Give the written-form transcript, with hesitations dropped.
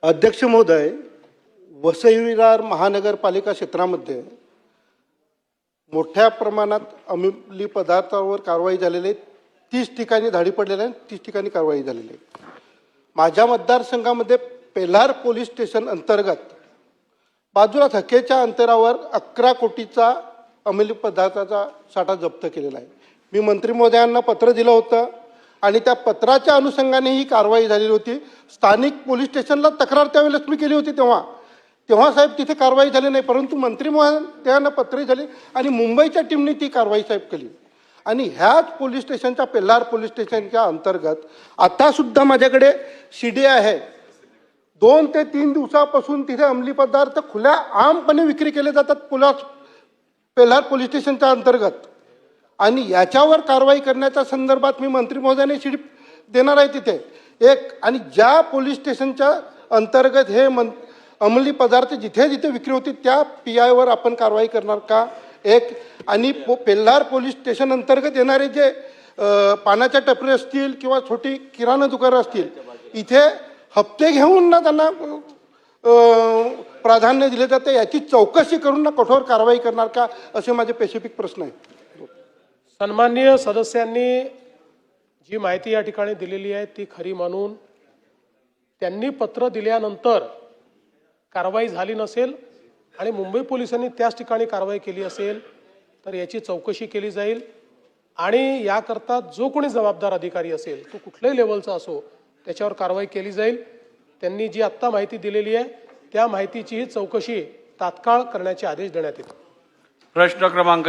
अध्यक्ष महोदय, वसई विरार महानगरपालिका क्षेत्रामध्ये मोठ्या प्रमाणात अंमली पदार्थावर कारवाई झालेली आहे. 30 ठिकाणी धाडी पडलेल्या आहेत, 30 ठिकाणी कारवाई झालेली आहे. माझ्या मतदारसंघामध्ये पेल्हार पोलीस स्टेशन अंतर्गत बाजूला धक्केच्या अंतरावर 11 कोटीचा अंमली पदार्थाचा साठा जप्त केलेला आहे. मी मंत्री महोदयांना पत्र दिलं होतं आणि त्या पत्राच्या अनुषंगाने ही कारवाई झालेली होती. स्थानिक पोलीस स्टेशनला तक्रार त्यावेळेस मी केली होती तेव्हा साहेब तिथे कारवाई झाली नाही, परंतु मंत्री महोदयांना पत्र झाली आणि मुंबईच्या टीमने ती कारवाई साहेब केली. आणि ह्याच पोलीस स्टेशनच्या पेल्हार पोलीस स्टेशनच्या अंतर्गत आतासुद्धा माझ्याकडे CD आहे. 2 ते 3 दिवसापासून तिथे अंमली पदार्थ खुल्या आमपणे विक्री केले जातात पेल्हार पोलीस स्टेशनच्या अंतर्गत. आणि याच्यावर कारवाई करण्याच्या संदर्भात मी मंत्री महोदयाने CD देणार आहे तिथे एक. आणि ज्या पोलीस स्टेशनच्या अंतर्गत हे अंमली पदार्थ जिथे जिथे विक्री होती त्या PI वर आपण कारवाई करणार का एक. आणि पेल्हार पोलीस स्टेशन अंतर्गत येणारे जे पानाच्या टपरी असतील किंवा छोटी किराणा दुकानं असतील इथे हप्ते घेऊन ना त्यांना प्राधान्य दिले जाते, याची चौकशी करून ना कठोर कारवाई करणार का असे माझे स्पेसिफिक प्रश्न आहेत. सन्माननीय सदस्यांनी जी माहिती या ठिकाणी दिलेली आहे ती खरी मानून त्यांनी पत्र दिल्यानंतर कारवाई झाली नसेल आणि मुंबई पोलिसांनी त्याच ठिकाणी कारवाई केली असेल तर याची चौकशी केली जाईल आणि याकरता जो कोणी जबाबदार अधिकारी असेल तो कुठल्याही लेवलचा असो त्याच्यावर कारवाई केली जाईल. त्यांनी जी आत्ता माहिती दिलेली आहे त्या माहितीचीही चौकशी तात्काळ करण्याचे आदेश देण्यात येतील. प्रश्न क्रमांक